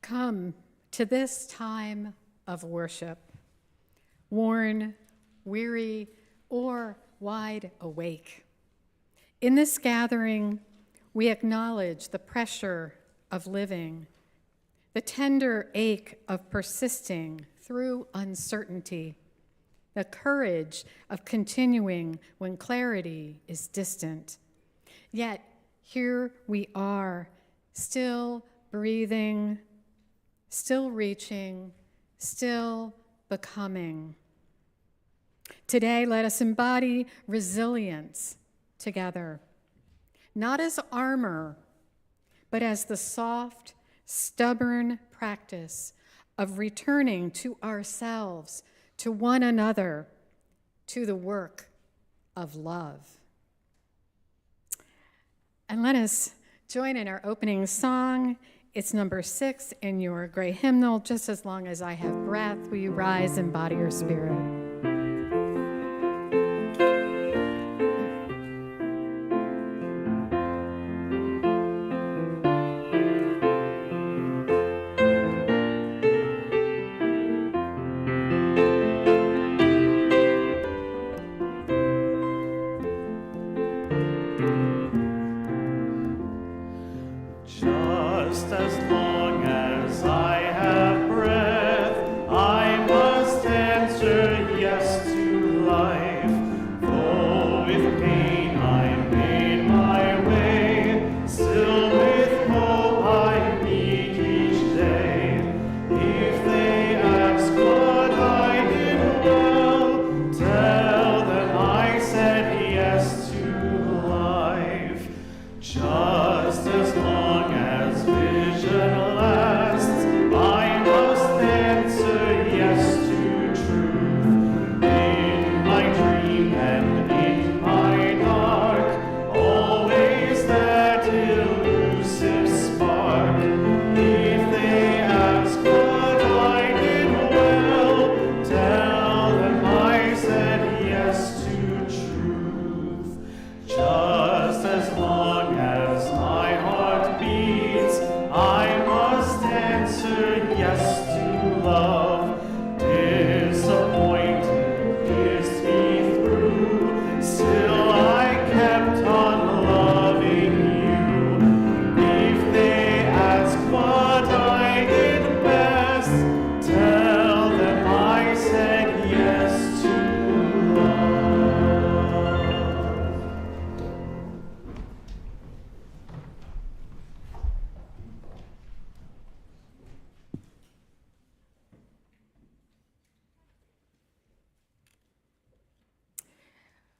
come to this time of worship, worn, weary, or wide awake. In this gathering, we acknowledge the pressure of living, the tender ache of persisting through uncertainty, the courage of continuing when clarity is distant. Yet here we are, still breathing, still reaching, still becoming. Today, let us embody resilience together, not as armor, but as the soft, stubborn practice of returning to ourselves, to one another, to the work of love. And let us join in our opening song. It's number 6 in your gray hymnal. Just as long as I have breath, will you rise and embody your spirit?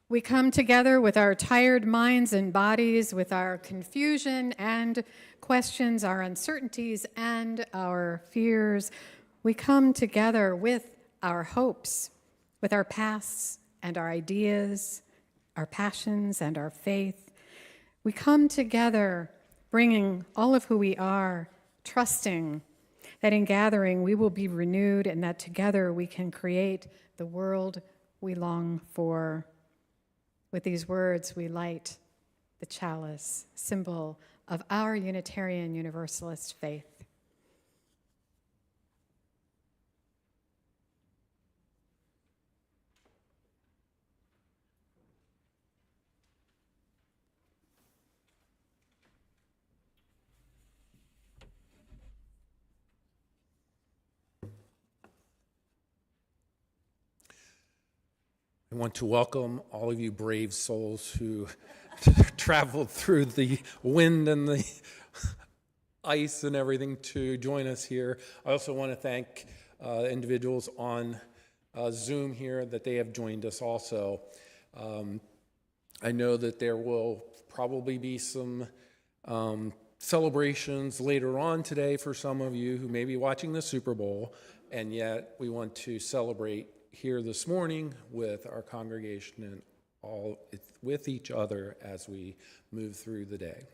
We come together with our tired minds and bodies, with our confusion and questions, our uncertainties and our fears. We come together with our hopes, with our pasts and our ideas, our passions and our faith. We come together bringing all of who we are, trusting that in gathering we will be renewed and that together we can create the world we long for. With these words, we light the chalice, symbol of our Unitarian Universalist faith. I want to welcome all of you brave souls who traveled through the wind and the ice and everything to join us here. I also want to thank individuals on Zoom here that they have joined us also. I know that there will probably be some celebrations later on today for some of you who may be watching the Super Bowl, and yet we want to celebrate here this morning with our congregation and all with each other as we move through the day.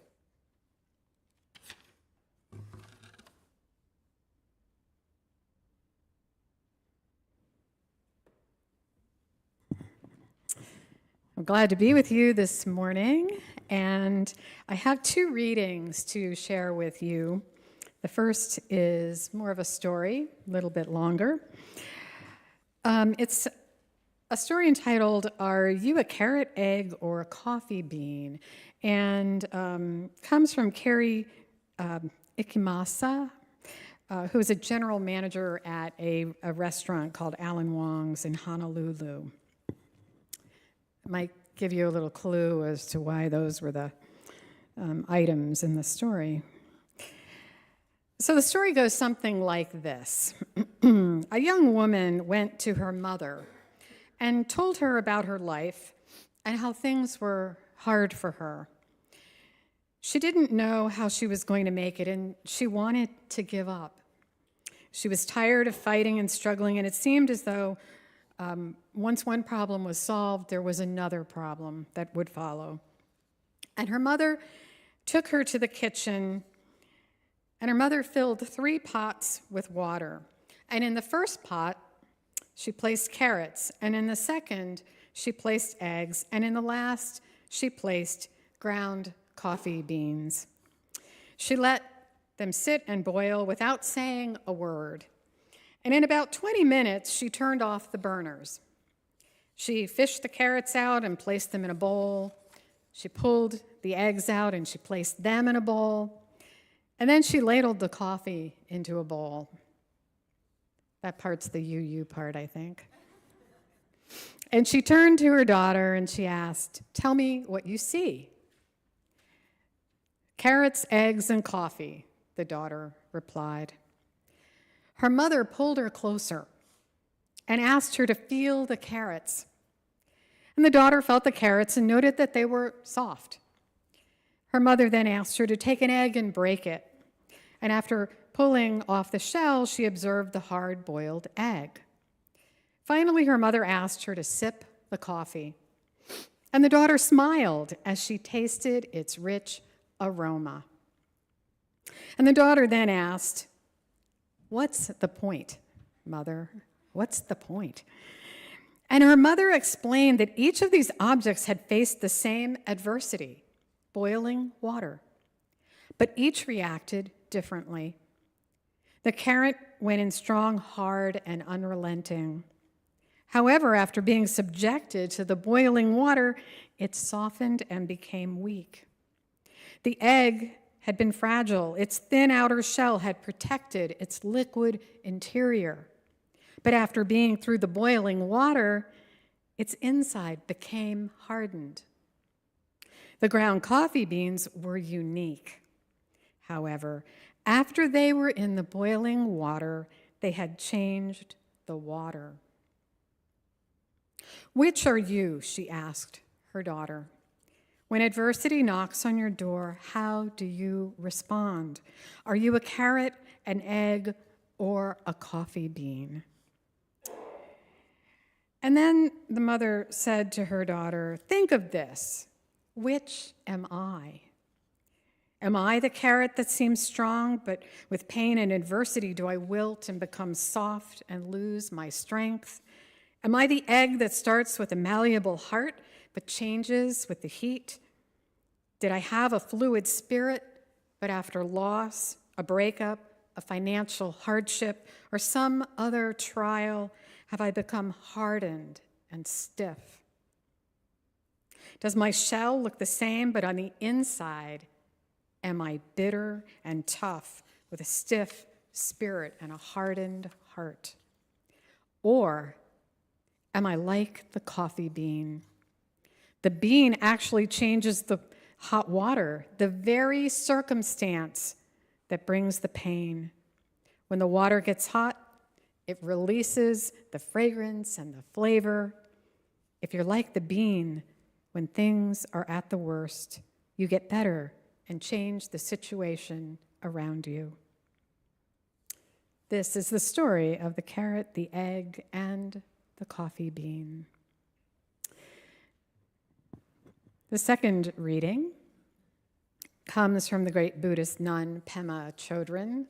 I'm glad to be with you this morning, and I have 2 readings to share with you. The first is more of a story, a little bit longer. It's a story entitled, Are You a Carrot, Egg, or a Coffee Bean? And comes from Carrie Ikimasa, who is a general manager at a restaurant called Alan Wong's in Honolulu. I might give you a little clue as to why those were the items in the story. So the story goes something like this. A young woman went to her mother and told her about her life and how things were hard for her. She didn't know how she was going to make it, and she wanted to give up. She was tired of fighting and struggling, and it seemed as though once one problem was solved, there was another problem that would follow. And her mother took her to the kitchen, and her mother filled 3 pots with water. And in the first pot, she placed carrots, and in the second, she placed eggs, and in the last, she placed ground coffee beans. She let them sit and boil without saying a word. And in about 20 minutes, she turned off the burners. She fished the carrots out and placed them in a bowl. She pulled the eggs out and she placed them in a bowl. And then she ladled the coffee into a bowl. That part's the you part, I think. And she turned to her daughter and she asked, "Tell me what you see." "Carrots, eggs, and coffee," the daughter replied. Her mother pulled her closer and asked her to feel the carrots. And the daughter felt the carrots and noted that they were soft. Her mother then asked her to take an egg and break it. And after pulling off the shell, she observed the hard-boiled egg. Finally, her mother asked her to sip the coffee. And the daughter smiled as she tasted its rich aroma. And the daughter then asked, "What's the point, Mother? What's the point?" And her mother explained that each of these objects had faced the same adversity, boiling water, but each reacted differently. The carrot went in strong, hard, and unrelenting. However, after being subjected to the boiling water, it softened and became weak. The egg had been fragile. Its thin outer shell had protected its liquid interior. But after being through the boiling water, its inside became hardened. The ground coffee beans were unique. However, after they were in the boiling water, they had changed the water. "Which are you?" she asked her daughter. "When adversity knocks on your door, how do you respond? Are you a carrot, an egg, or a coffee bean?" And then the mother said to her daughter, "Think of this. Which am I? Am I the carrot that seems strong, but with pain and adversity do I wilt and become soft and lose my strength? Am I the egg that starts with a malleable heart, but changes with the heat? Did I have a fluid spirit, but after loss, a breakup, a financial hardship, or some other trial, have I become hardened and stiff? Does my shell look the same, but on the inside, am I bitter and tough with a stiff spirit and a hardened heart? Or am I like the coffee bean? The bean actually changes the hot water, the very circumstance that brings the pain. When the water gets hot, it releases the fragrance and the flavor. If you're like the bean, when things are at the worst, you get better and change the situation around you. This is the story of the carrot, the egg, and the coffee bean. The second reading comes from the great Buddhist nun Pema Chodron,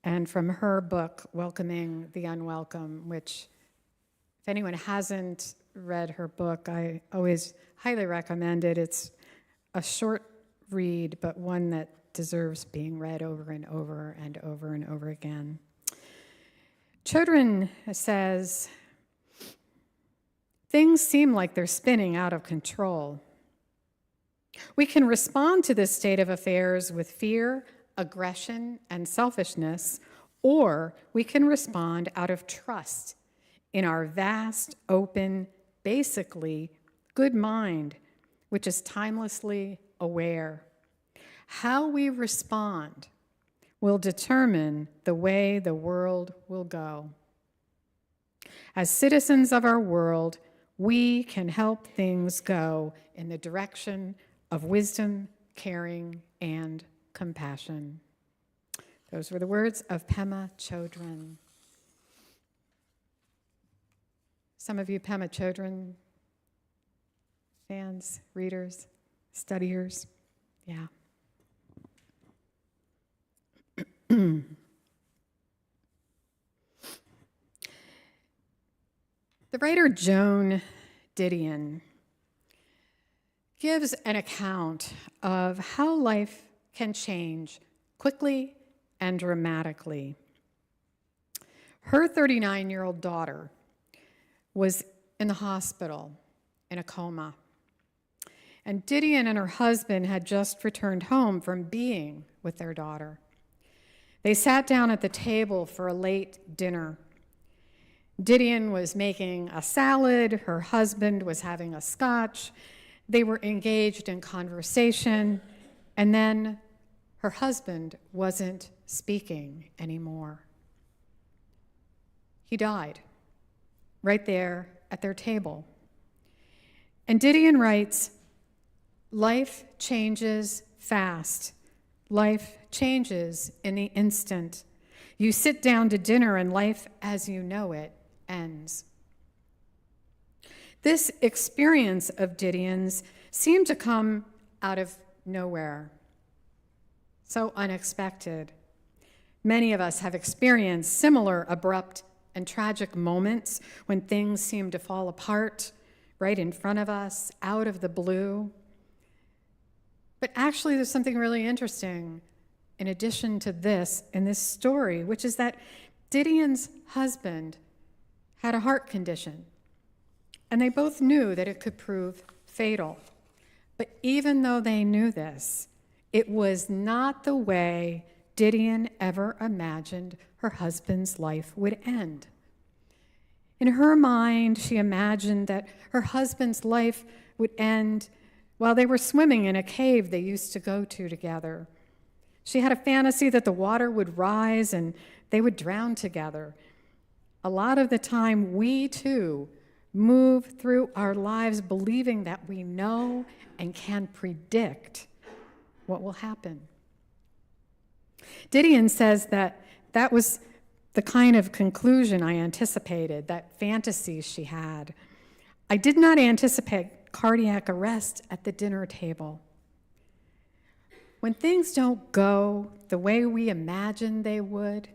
and from her book, Welcoming the Unwelcome, which, if anyone hasn't read her book, I always highly recommend it. It's a short read, but one that deserves being read over and over and over and over again. Chodron says, things seem like they're spinning out of control. We can respond to this state of affairs with fear, aggression, and selfishness, or we can respond out of trust in our vast, open, basically good mind, which is timelessly aware. How we respond will determine the way the world will go. As citizens of our world, we can help things go in the direction of wisdom, caring, and compassion. Those were the words of Pema Chodron. Some of you Pema Chodron fans, readers, studiers, yeah. The writer Joan Didion gives an account of how life can change quickly and dramatically. Her 39-year-old daughter was in the hospital in a coma, and Didion and her husband had just returned home from being with their daughter. They sat down at the table for a late dinner. Didion was making a salad, her husband was having a scotch. They were engaged in conversation, and then her husband wasn't speaking anymore. He died right there at their table. And Didion writes, life changes fast. Life changes in the instant. You sit down to dinner and life as you know it ends. This experience of Didion's seemed to come out of nowhere. So unexpected. Many of us have experienced similar abrupt and tragic moments when things seem to fall apart right in front of us, out of the blue. But actually, there's something really interesting in addition to this in this story, which is that Didion's husband had a heart condition, and they both knew that it could prove fatal. But even though they knew this, it was not the way Didion ever imagined her husband's life would end. In her mind, she imagined that her husband's life would end while they were swimming in a cave they used to go to together. She had a fantasy that the water would rise and they would drown together. A lot of the time, we too move through our lives believing that we know and can predict what will happen. Didion says that that was the kind of conclusion I anticipated, that fantasy she had. I did not anticipate cardiac arrest at the dinner table. When things don't go the way we imagined they would,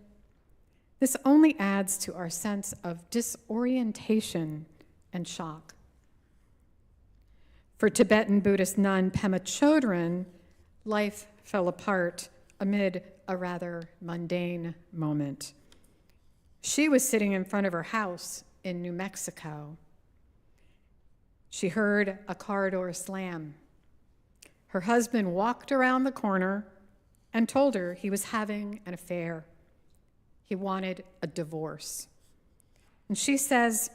this only adds to our sense of disorientation and shock. For Tibetan Buddhist nun Pema Chodron, life fell apart amid a rather mundane moment. She was sitting in front of her house in New Mexico. She heard a car door slam. Her husband walked around the corner and told her he was having an affair. He wanted a divorce. And she says,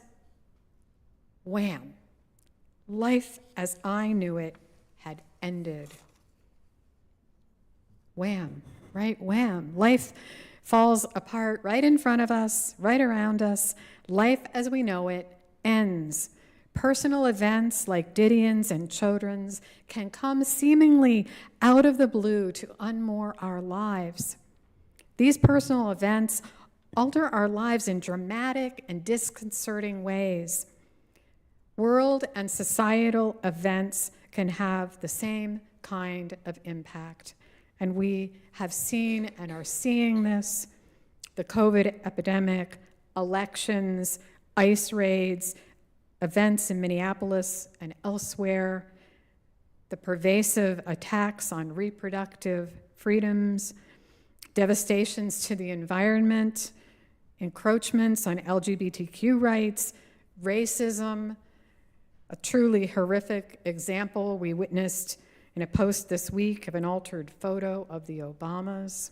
wham, life as I knew it had ended. Wham, right? Wham. Life falls apart right in front of us, right around us. Life as we know it ends. Personal events like Didion's and Chodron's can come seemingly out of the blue to unmoor our lives. These personal events alter our lives in dramatic and disconcerting ways. World and societal events can have the same kind of impact. And we have seen and are seeing this: the COVID epidemic, elections, ICE raids, events in Minneapolis and elsewhere, the pervasive attacks on reproductive freedoms, devastations to the environment, encroachments on LGBTQ rights, racism, a truly horrific example we witnessed in a post this week of an altered photo of the Obamas.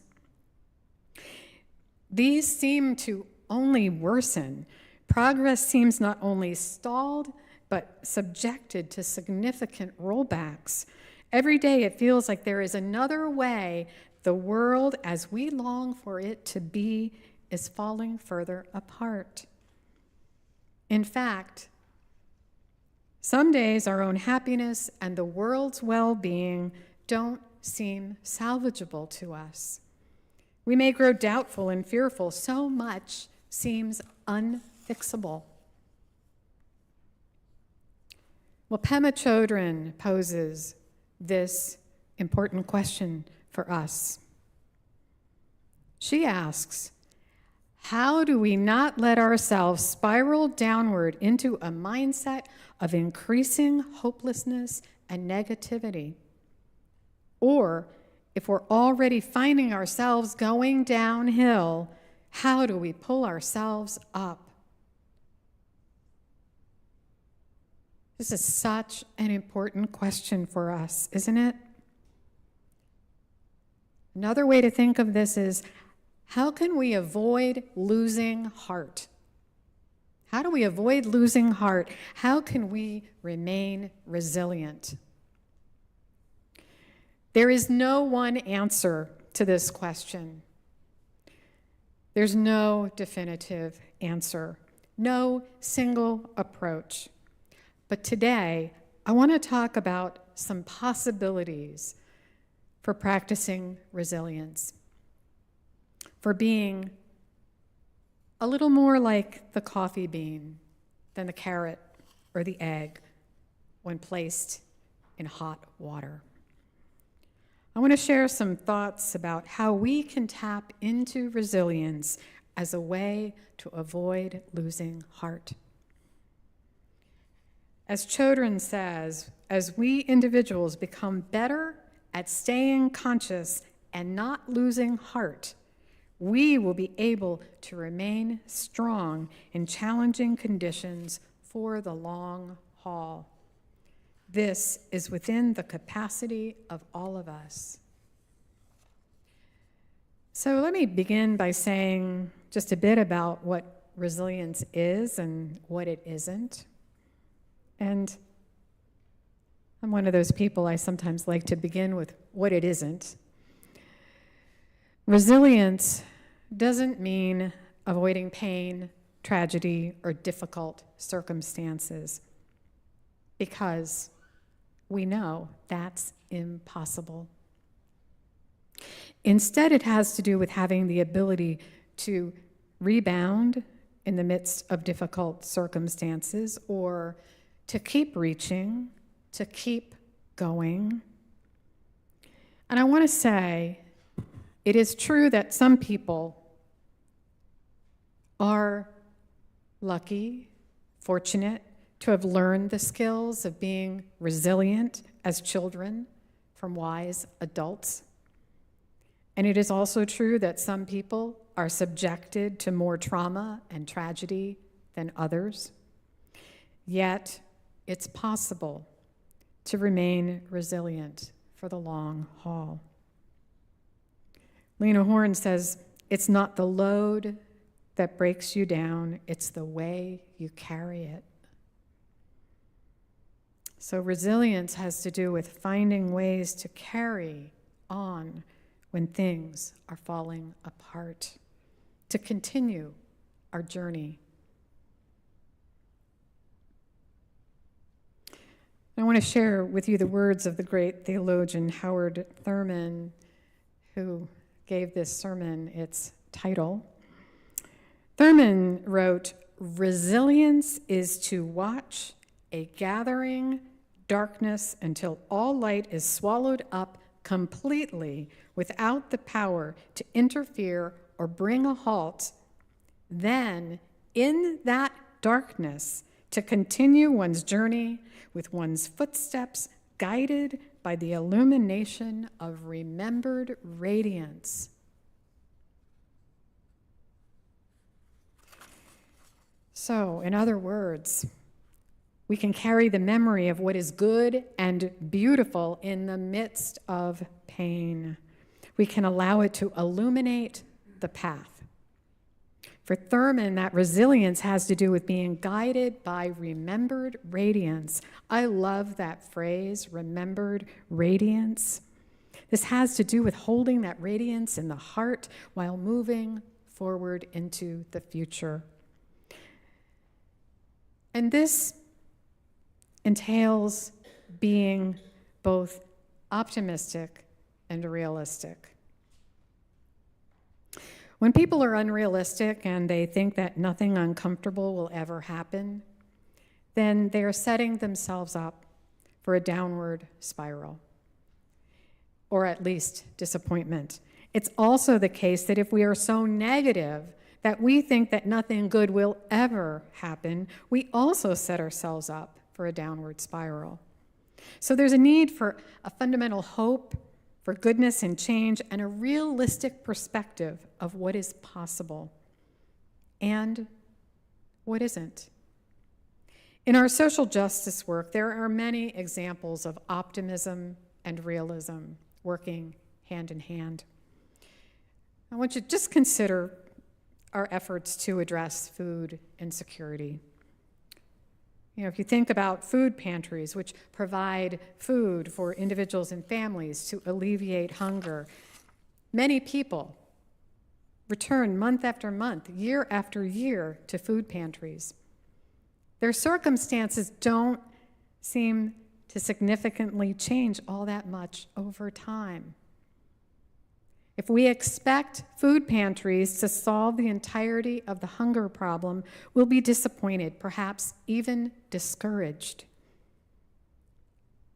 These seem to only worsen. Progress seems not only stalled, but subjected to significant rollbacks. Every day it feels like there is another way the world, as we long for it to be, is falling further apart. In fact, some days our own happiness and the world's well-being don't seem salvageable to us. We may grow doubtful and fearful. So much seems unfixable. Well, Pema Chodron poses this important question for us. She asks, how do we not let ourselves spiral downward into a mindset of increasing hopelessness and negativity? Or, if we're already finding ourselves going downhill, how do we pull ourselves up? This is such an important question for us, isn't it? Another way to think of this is, how can we avoid losing heart? How do we avoid losing heart? How can we remain resilient? There is no one answer to this question. There's no definitive answer, no single approach. But today, I want to talk about some possibilities for practicing resilience, for being a little more like the coffee bean than the carrot or the egg when placed in hot water. I want to share some thoughts about how we can tap into resilience as a way to avoid losing heart. As Chodron says, as we individuals become better at staying conscious and not losing heart, we will be able to remain strong in challenging conditions for the long haul. This is within the capacity of all of us. So let me begin by saying just a bit about what resilience is and what it isn't. And I'm one of those people, I sometimes like to begin with what it isn't. Resilience doesn't mean avoiding pain, tragedy, or difficult circumstances, because we know that's impossible. Instead, it has to do with having the ability to rebound in the midst of difficult circumstances, or to keep reaching, to keep going. And I want to say, it is true that some people are lucky, fortunate, to have learned the skills of being resilient as children from wise adults. And it is also true that some people are subjected to more trauma and tragedy than others. Yet, it's possible to remain resilient for the long haul. Lena Horne says, it's not the load that breaks you down, it's the way you carry it. So resilience has to do with finding ways to carry on when things are falling apart, to continue our journey. I want to share with you the words of the great theologian Howard Thurman, who gave this sermon its title. Thurman wrote, "Resilience is to watch a gathering darkness until all light is swallowed up completely without the power to interfere or bring a halt. Then, in that darkness, to continue one's journey with one's footsteps guided by the illumination of remembered radiance. So, in other words, we can carry the memory of what is good and beautiful in the midst of pain. We can allow it to illuminate the path. For Thurman, that resilience has to do with being guided by remembered radiance. I love that phrase, remembered radiance. This has to do with holding that radiance in the heart while moving forward into the future. And this entails being both optimistic and realistic. When people are unrealistic and they think that nothing uncomfortable will ever happen, then they are setting themselves up for a downward spiral, or at least disappointment. It's also the case that if we are so negative that we think that nothing good will ever happen, we also set ourselves up for a downward spiral. So there's a need for a fundamental hope, for goodness and change, and a realistic perspective of what is possible and what isn't. In our social justice work, there are many examples of optimism and realism working hand in hand. I want you to just consider our efforts to address food insecurity. If you think about food pantries, which provide food for individuals and families to alleviate hunger, many people return month after month, year after year to food pantries. Their circumstances don't seem to significantly change all that much over time. If we expect food pantries to solve the entirety of the hunger problem, we'll be disappointed, perhaps even discouraged.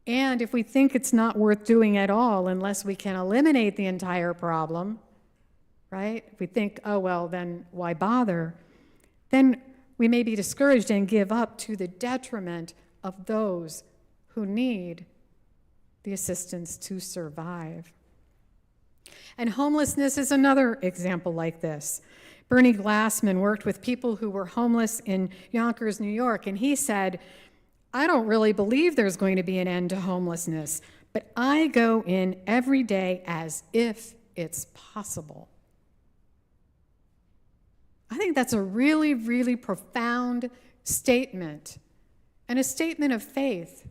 And if we think it's not worth doing at all unless we can eliminate the entire problem, right? If we think, oh, well, then why bother? Then we may be discouraged and give up to the detriment of those who need the assistance to survive. And homelessness is another example like this. Bernie Glassman worked with people who were homeless in Yonkers, New York, and he said, I don't really believe there's going to be an end to homelessness, but I go in every day as if it's possible. I think that's a really, really profound statement, and a statement of faith.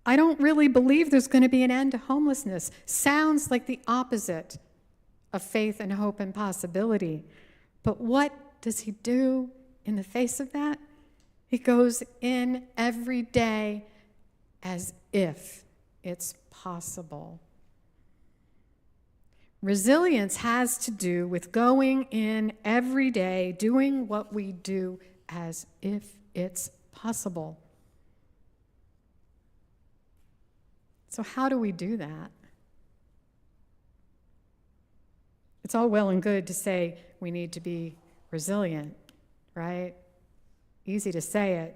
I don't really believe there's going to be an end to homelessness. Sounds like the opposite of faith and hope and possibility. But what does he do in the face of that? He goes in every day as if it's possible. Resilience has to do with going in every day, doing what we do as if it's possible. So how do we do that? It's all well and good to say we need to be resilient, right? Easy to say it.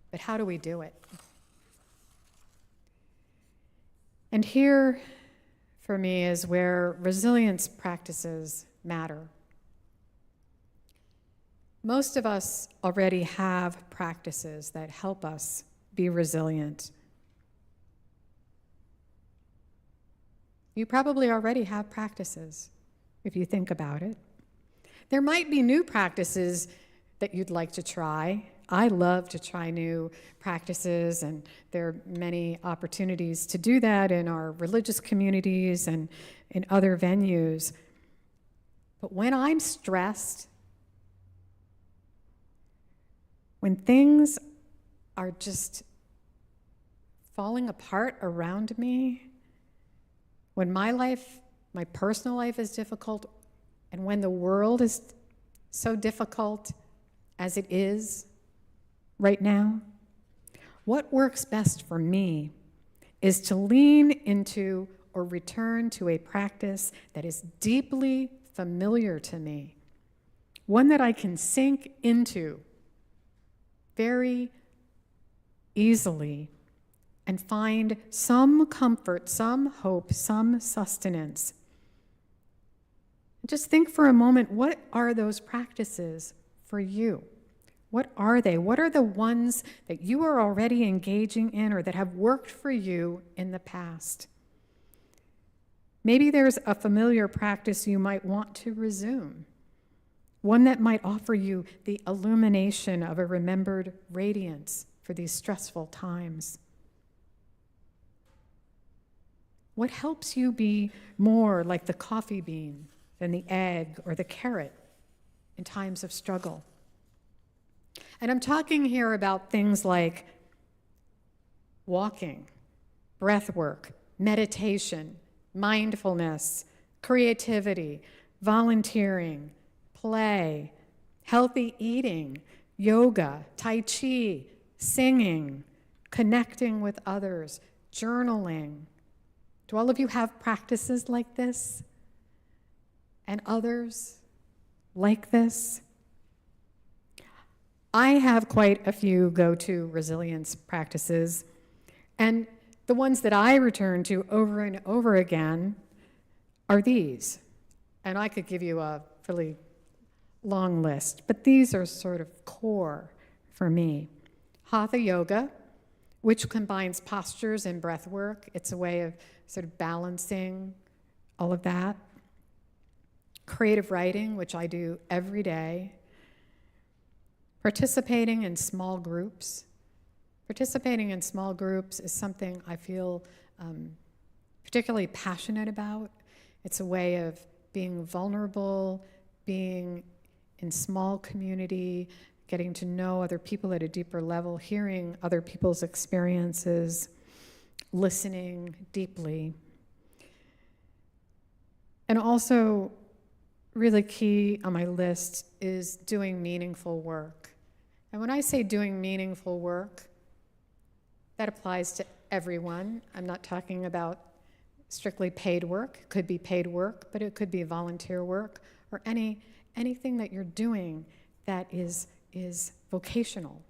But how do we do it? And here, for me, is where resilience practices matter. Most of us already have practices that help us be resilient. You probably already have practices, if you think about it. There might be new practices that you'd like to try. I love to try new practices, and there are many opportunities to do that in our religious communities and in other venues. But when I'm stressed, when things are just falling apart around me, when my life, my personal life is difficult, and when the world is so difficult as it is right now, what works best for me is to lean into or return to a practice that is deeply familiar to me, one that I can sink into very easily and find some comfort, some hope, some sustenance. Just think for a moment, what are those practices for you? What are they? What are the ones that you are already engaging in or that have worked for you in the past? Maybe there's a familiar practice you might want to resume, one that might offer you the illumination of a remembered radiance for these stressful times. What helps you be more like the coffee bean than the egg or the carrot in times of struggle? And I'm talking here about things like walking, breath work, meditation, mindfulness, creativity, volunteering, play, healthy eating, yoga, tai chi, singing, connecting with others, journaling. Do all of you have practices like this? And others like this? I have quite a few go-to resilience practices, and the ones that I return to over and over again are these. And I could give you a really long list, but these are sort of core for me. Hatha yoga, which combines postures and breath work. It's a way of sort of balancing all of that. Creative writing, which I do every day. Participating in small groups. Participating in small groups is something I feel particularly passionate about. It's a way of being vulnerable, being in small community, getting to know other people at a deeper level, hearing other people's experiences, listening deeply. And also, really key on my list is doing meaningful work. And when I say doing meaningful work, that applies to everyone. I'm not talking about strictly paid work. It could be paid work, but it could be volunteer work or anything that you're doing that is vocational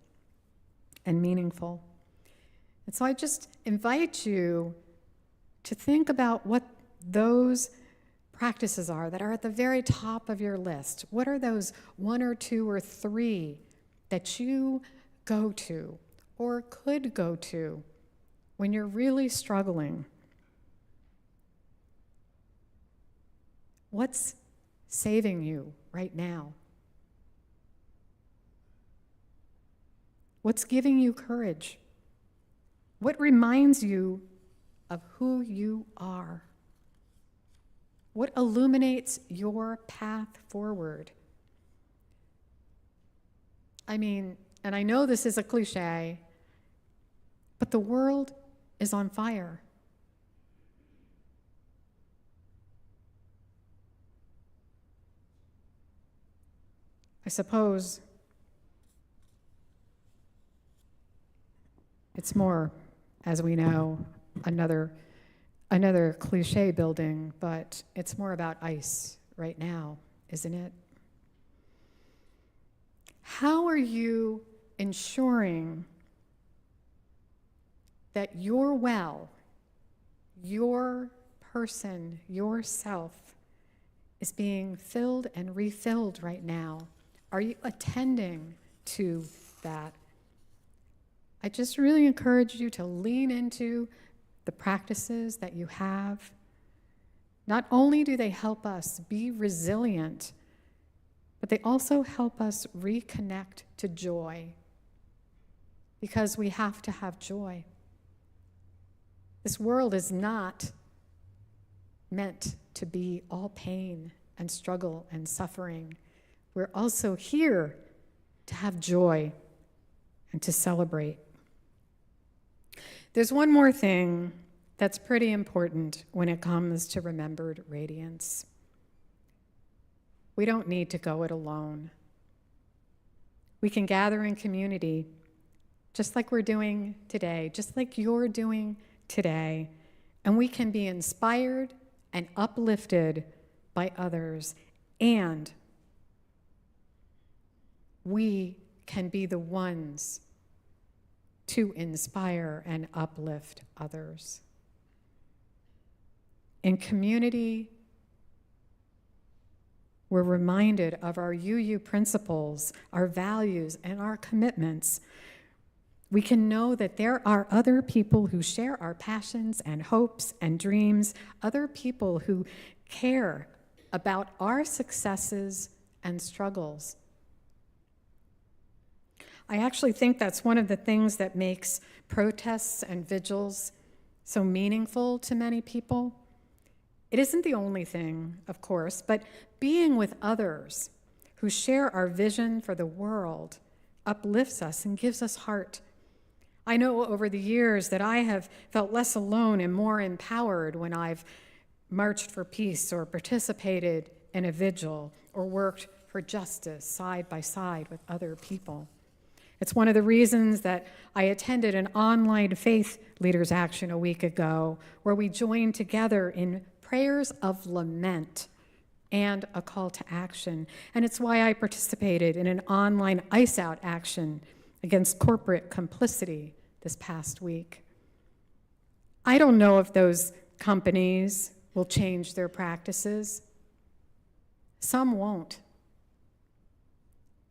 and meaningful. And so I just invite you to think about what those practices are that are at the very top of your list. What are those one or two or three that you go to or could go to when you're really struggling? What's saving you right now? What's giving you courage? What reminds you of who you are? What illuminates your path forward? I mean, and I know this is a cliche, but the world is on fire. I suppose it's more, as we know, another cliche building, but it's more about ice right now, isn't it? How are you ensuring that your well, your person, yourself, is being filled and refilled right now? Are you attending to that? I just really encourage you to lean into the practices that you have. Not only do they help us be resilient, but they also help us reconnect to joy, because we have to have joy. This world is not meant to be all pain and struggle and suffering. We're also here to have joy and to celebrate. There's one more thing that's pretty important when it comes to remembered radiance. We don't need to go it alone. We can gather in community, just like we're doing today, just like you're doing today, and we can be inspired and uplifted by others, and we can be the ones to inspire and uplift others. In community, we're reminded of our UU principles, our values, and our commitments. We can know that there are other people who share our passions and hopes and dreams, other people who care about our successes and struggles. I actually think that's one of the things that makes protests and vigils so meaningful to many people. It isn't the only thing, of course, but being with others who share our vision for the world uplifts us and gives us heart. I know over the years that I have felt less alone and more empowered when I've marched for peace or participated in a vigil or worked for justice side by side with other people. It's one of the reasons that I attended an online faith leaders action a week ago where we joined together in prayers of lament and a call to action. And it's why I participated in an online ice out action against corporate complicity this past week. I don't know if those companies will change their practices. Some won't.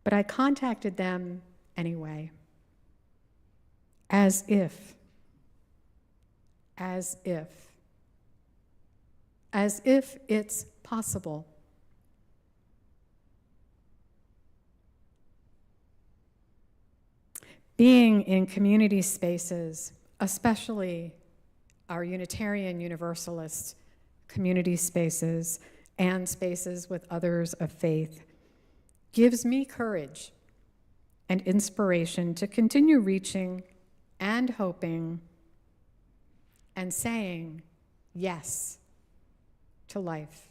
But I contacted them anyway, as if it's possible. Being in community spaces, especially our Unitarian Universalist community spaces and spaces with others of faith, gives me courage and inspiration to continue reaching and hoping and saying yes to life.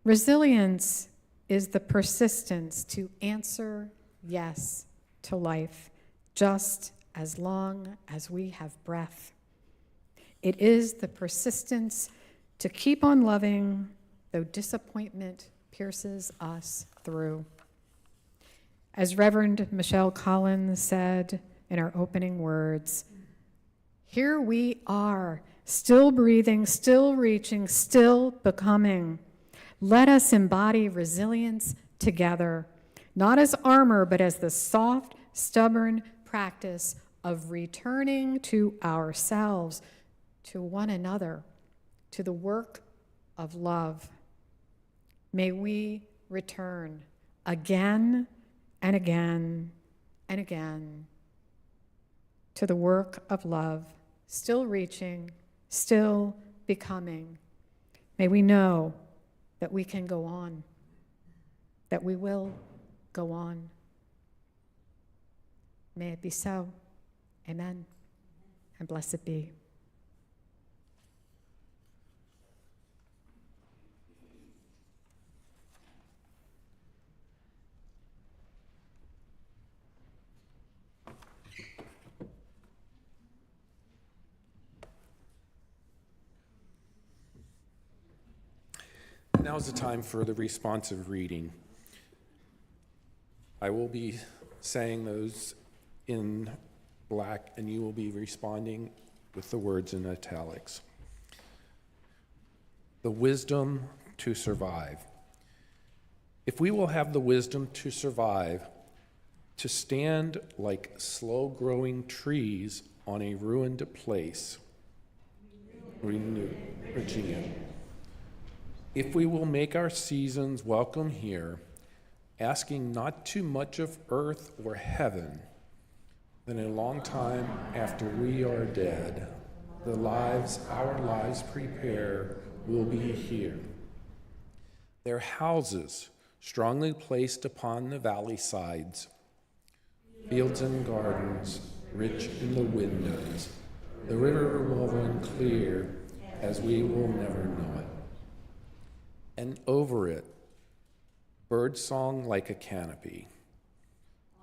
Resilience is the persistence to answer yes to life, just as long as we have breath. It is the persistence to keep on loving, though disappointment pierces us through. As Reverend Michelle Collins said in our opening words, here we are, still breathing, still reaching, still becoming. Let us embody resilience together, not as armor, but as the soft, stubborn practice of returning to ourselves, to one another, to the work of love. May we return again and again and again to the work of love, still reaching, still becoming. May we know that we can go on, that we will go on. May it be so. Amen. And blessed be. Now is the time for the responsive reading. I will be saying those in black, and you will be responding with the words in italics. The wisdom to survive. If we will have the wisdom to survive, to stand like slow-growing trees on a ruined place, Virginia. If we will make our seasons welcome here, asking not too much of earth or heaven, then a long time after we are dead, the lives our lives prepare will be here. Their houses strongly placed upon the valley sides, fields and gardens rich in the windows, the river will run clear as we will never know it. And over it, bird song like a canopy.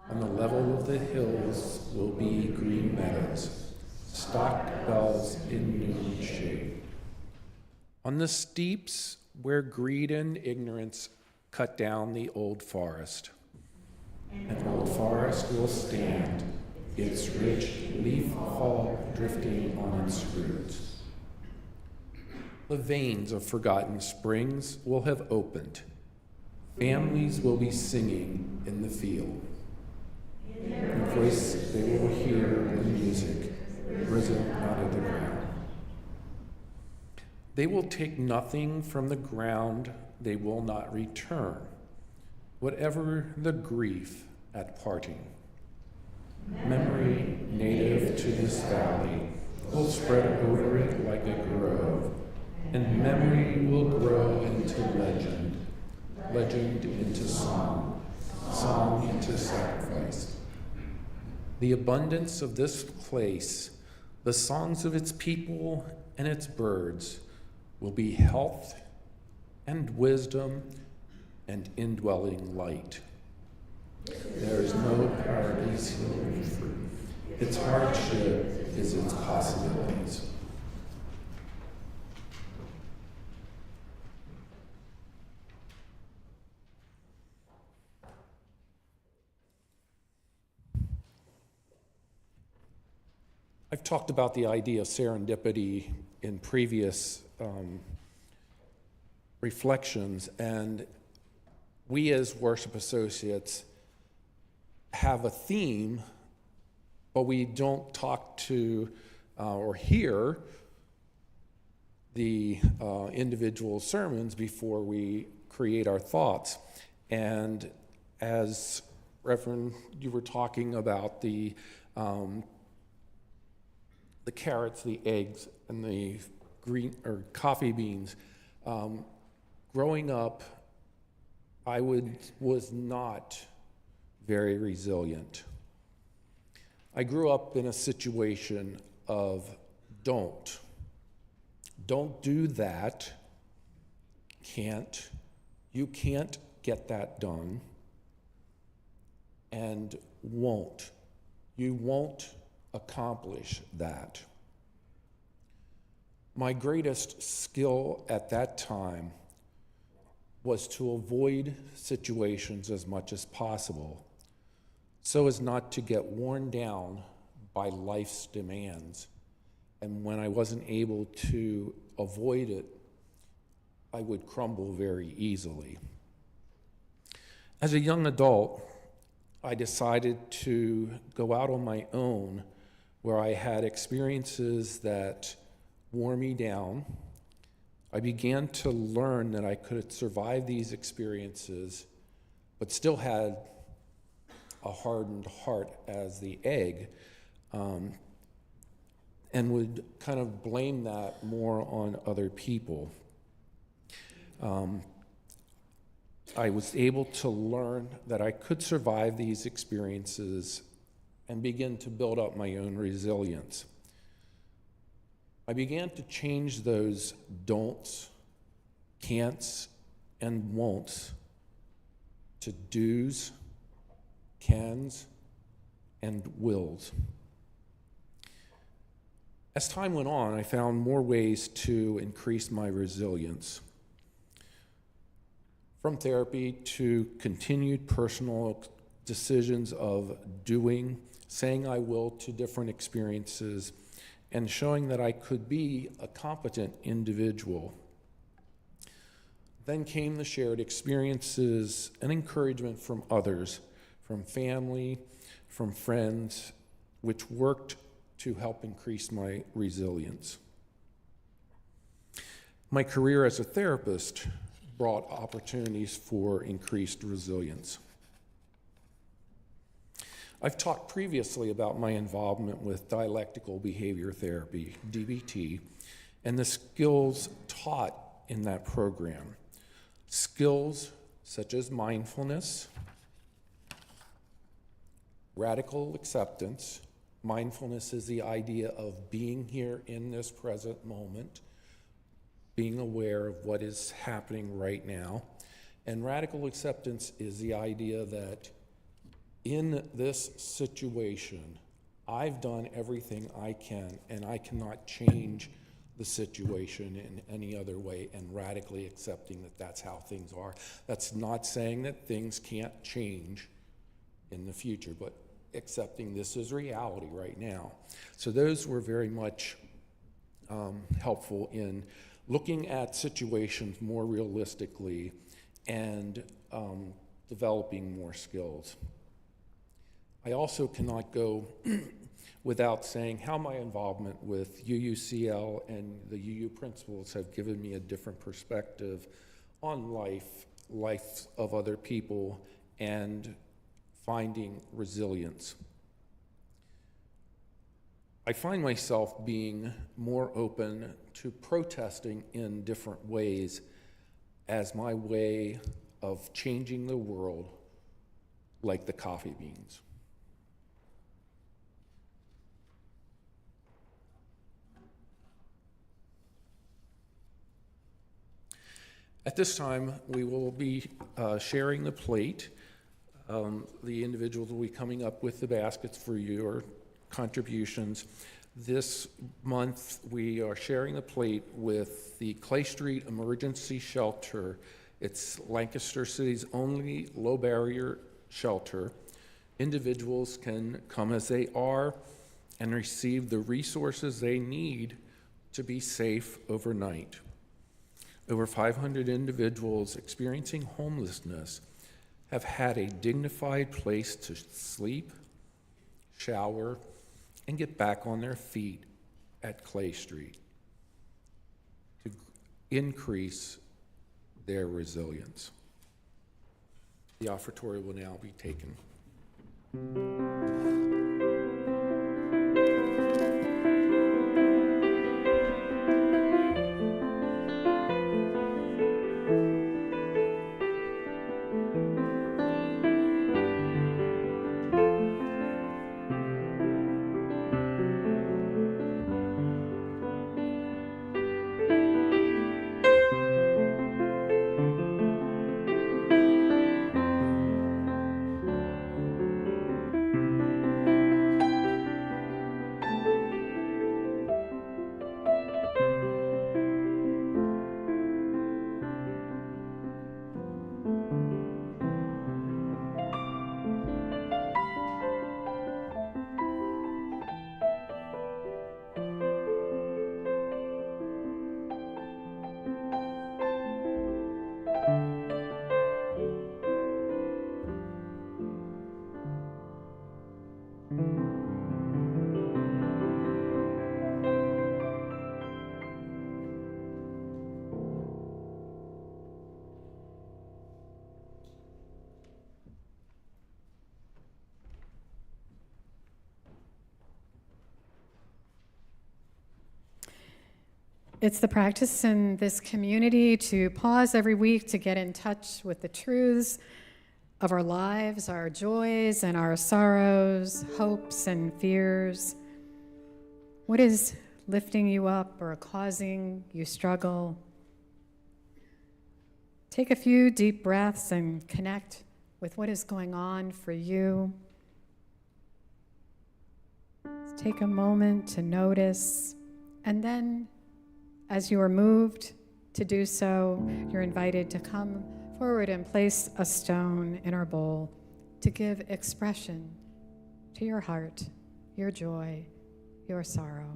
On the level of the hills will be green meadows, stocked bells in noon shade. On the steeps where greed and ignorance cut down the old forest, an old forest will stand, its rich leaf fall drifting on its roots. The veins of forgotten springs will have opened. Families will be singing in the field. In voice they will hear the music risen out of the ground. They will take nothing from the ground, they will not return, whatever the grief at parting. Memory native to this valley will spread over it like a grove, and memory will grow into legend, legend into song, song into sacrifice. The abundance of this place, the songs of its people and its birds, will be health and wisdom and indwelling light. There is no paradise hidden free. Its hardship is its possibilities. I've talked about the idea of serendipity in previous reflections, and we as worship associates have a theme, but we don't talk to or hear the individual sermons before we create our thoughts. And as Reverend, you were talking about the carrots, the eggs, and the green or coffee beans. Growing up, I was not very resilient. I grew up in a situation of don't do that, you can't get that done, and you won't accomplish that. My greatest skill at that time was to avoid situations as much as possible so as not to get worn down by life's demands. And when I wasn't able to avoid it, I would crumble very easily. As a young adult, I decided to go out on my own where I had experiences that wore me down. I began to learn that I could survive these experiences, but still had a hardened heart as the egg, and would kind of blame that more on other people. I was able to learn that I could survive these experiences and begin to build up my own resilience. I began to change those don'ts, can'ts, and won'ts to do's, cans, and wills. As time went on, I found more ways to increase my resilience. From therapy to continued personal decisions of doing, saying I will to different experiences, and showing that I could be a competent individual. Then came the shared experiences and encouragement from others, from family, from friends, which worked to help increase my resilience. My career as a therapist brought opportunities for increased resilience. I've talked previously about my involvement with dialectical behavior therapy, DBT, and the skills taught in that program. Skills such as mindfulness, radical acceptance. Mindfulness is the idea of being here in this present moment, being aware of what is happening right now. And radical acceptance is the idea that in this situation, I've done everything I can, and I cannot change the situation in any other way, and radically accepting that that's how things are. That's not saying that things can't change in the future, but accepting this as reality right now. So those were very much helpful in looking at situations more realistically and developing more skills. I also cannot go without saying how my involvement with UUCL and the UU principles have given me a different perspective on life of other people, and finding resilience. I find myself being more open to protesting in different ways as my way of changing the world, like the coffee beans. At this time, we will be sharing the plate. The individuals will be coming up with the baskets for your contributions. This month, we are sharing the plate with the Clay Street Emergency Shelter. It's Lancaster City's only low-barrier shelter. Individuals can come as they are and receive the resources they need to be safe overnight. Over 500 individuals experiencing homelessness have had a dignified place to sleep, shower, and get back on their feet at Clay Street to increase their resilience. The offertory will now be taken. It's the practice in this community to pause every week to get in touch with the truths of our lives, our joys and our sorrows, hopes and fears. What is lifting you up or causing you struggle? Take a few deep breaths and connect with what is going on for you. Take a moment to notice, and then as you are moved to do so, you're invited to come forward and place a stone in our bowl to give expression to your heart, your joy, your sorrow.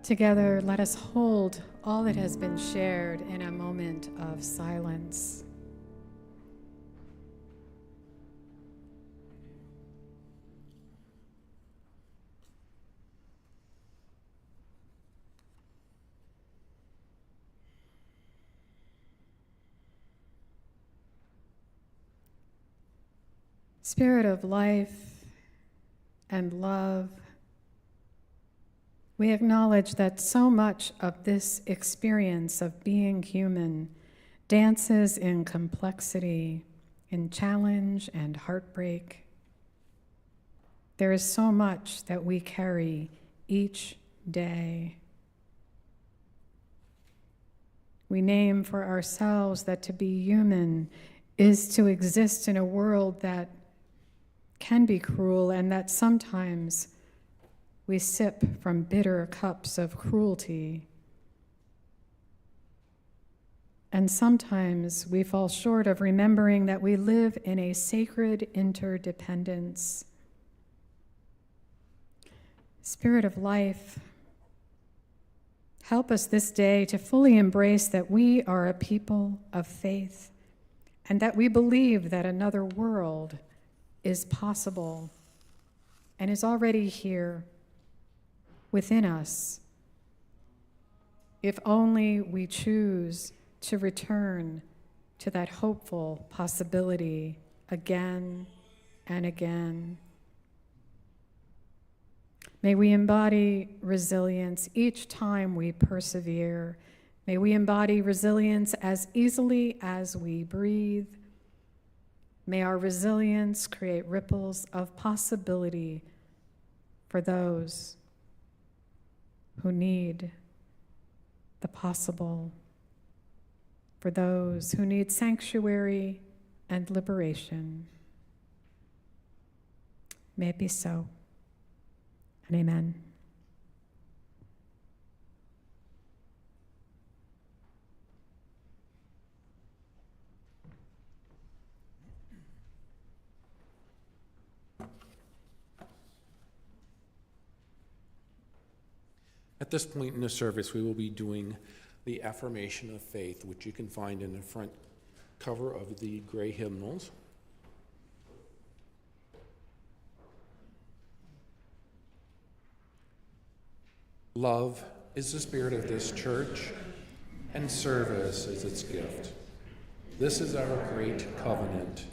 Together, let us hold all that has been shared in a moment of silence. Spirit of life and love, we acknowledge that so much of this experience of being human dances in complexity, in challenge and heartbreak. There is so much that we carry each day. We name for ourselves that to be human is to exist in a world that can be cruel, and that sometimes we sip from bitter cups of cruelty. And sometimes we fall short of remembering that we live in a sacred interdependence. Spirit of life, help us this day to fully embrace that we are a people of faith and that we believe that another world is possible and is already here within us, if only we choose to return to that hopeful possibility again and again. May we embody resilience each time we persevere. May we embody resilience as easily as we breathe. May our resilience create ripples of possibility for those who need the possible, for those who need sanctuary and liberation. May it be so, and amen. At this point in the service, we will be doing the affirmation of faith, which you can find in the front cover of the gray hymnals. Love is the spirit of this church, and service is its gift. This is our great covenant,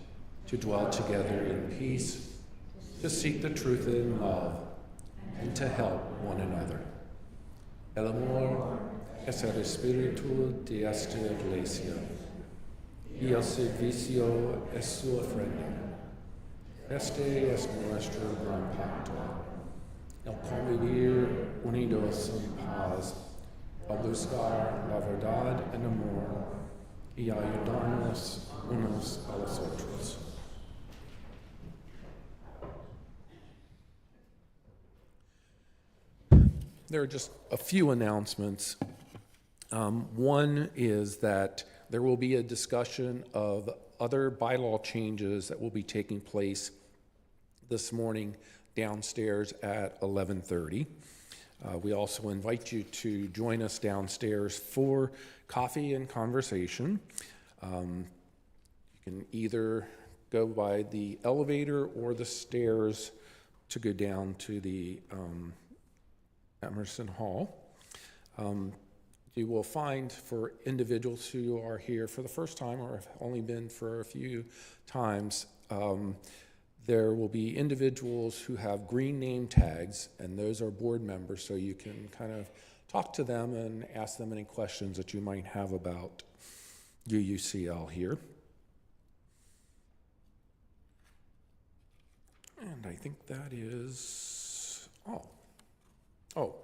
to dwell together in peace, to seek the truth in love, and to help one another. El amor es el espíritu de esta iglesia, y el servicio es su ofrenda. Este es nuestro gran pacto, el convivir unidos en paz, al buscar la verdad en amor, y ayudarnos unos a los otros. There are just a few announcements. One is that there will be a discussion of other bylaw changes that will be taking place this morning downstairs at 11:30. We also invite you to join us downstairs for coffee and conversation. You can either go by the elevator or the stairs to go down to the Emerson Hall. You will find for individuals who are here for the first time or have only been for a few times, there will be individuals who have green name tags, and those are board members, so you can kind of talk to them and ask them any questions that you might have about UUCL here. And I think that is all. Oh.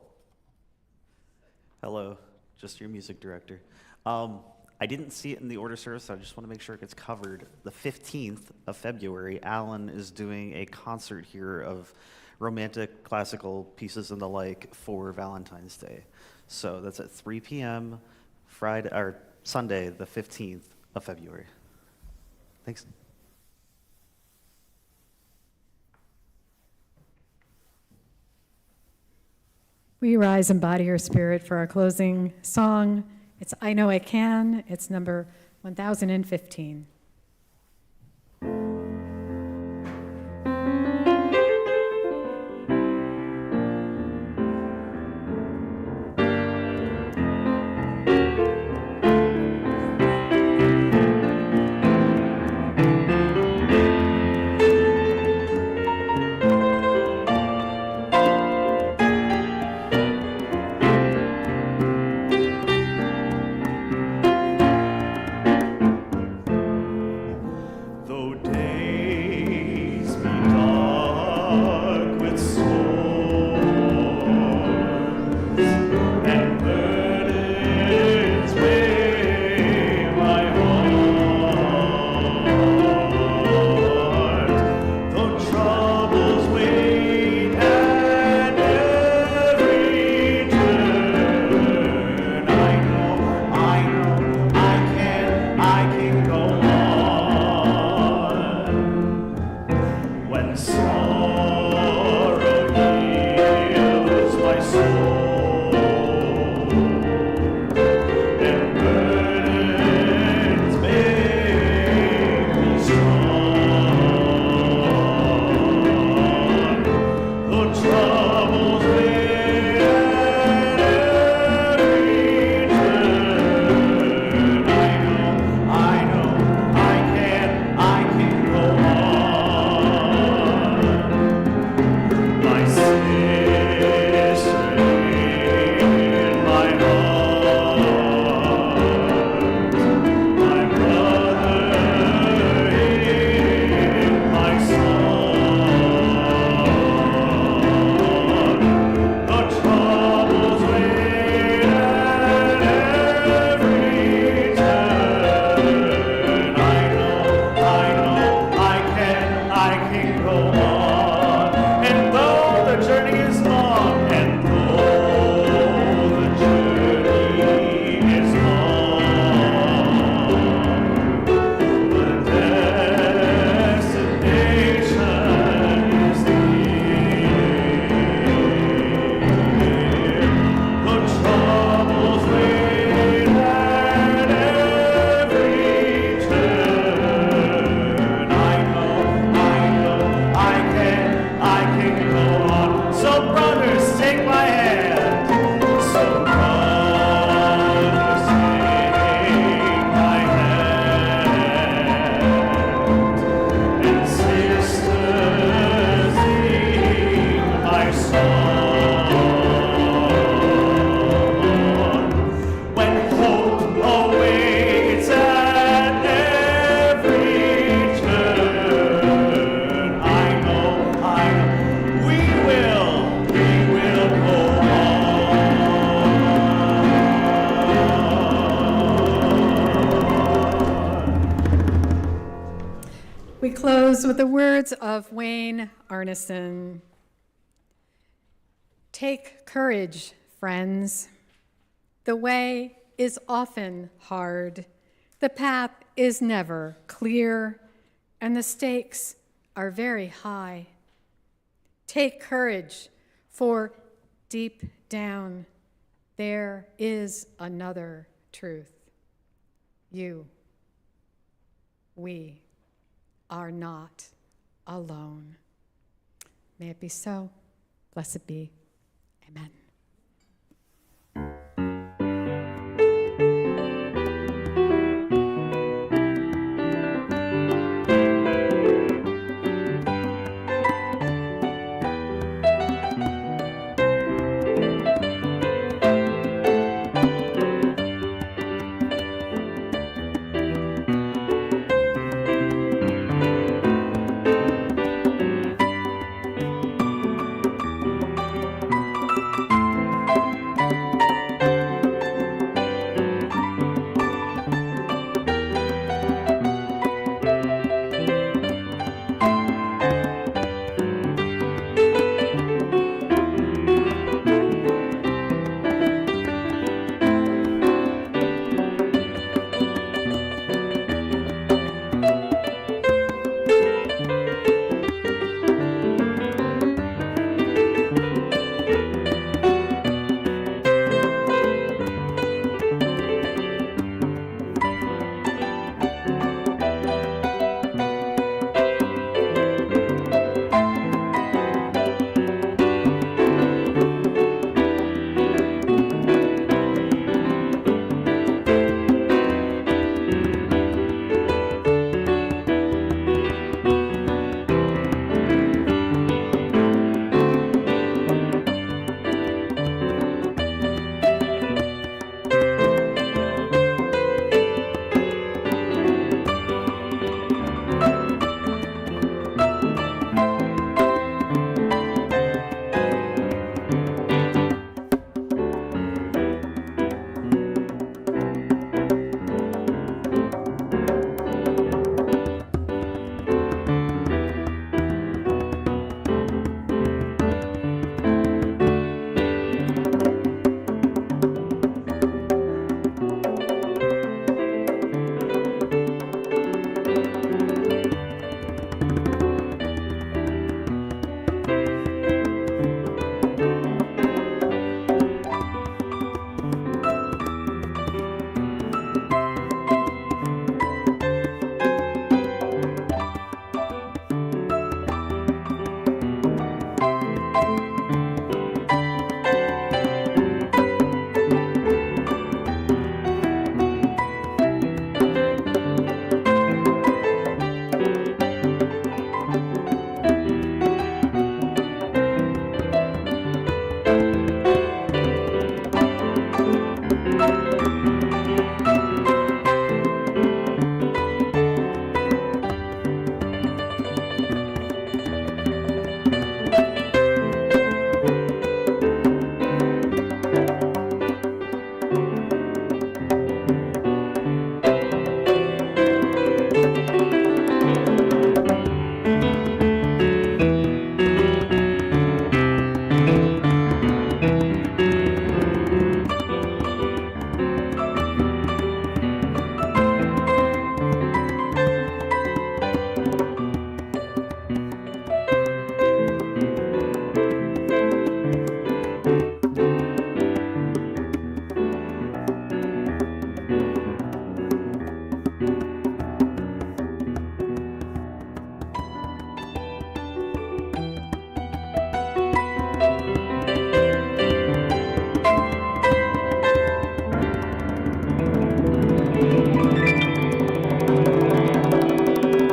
Hello, just your music director. I didn't see it in the order service, so I just want to make sure it gets covered. The 15th of February, Alan is doing a concert here of romantic classical pieces and the like for Valentine's Day. So that's at 3 p.m. Friday or Sunday, the 15th of February. Thanks. Will you rise and body your spirit for our closing song? It's I Know I Can. It's number 1015. We close with the words of Wayne Arneson. Take courage, friends. The way is often hard. The path is never clear, and the stakes are very high. Take courage, for deep down, there is another truth. We are not alone. May it be so. Blessed be. Amen.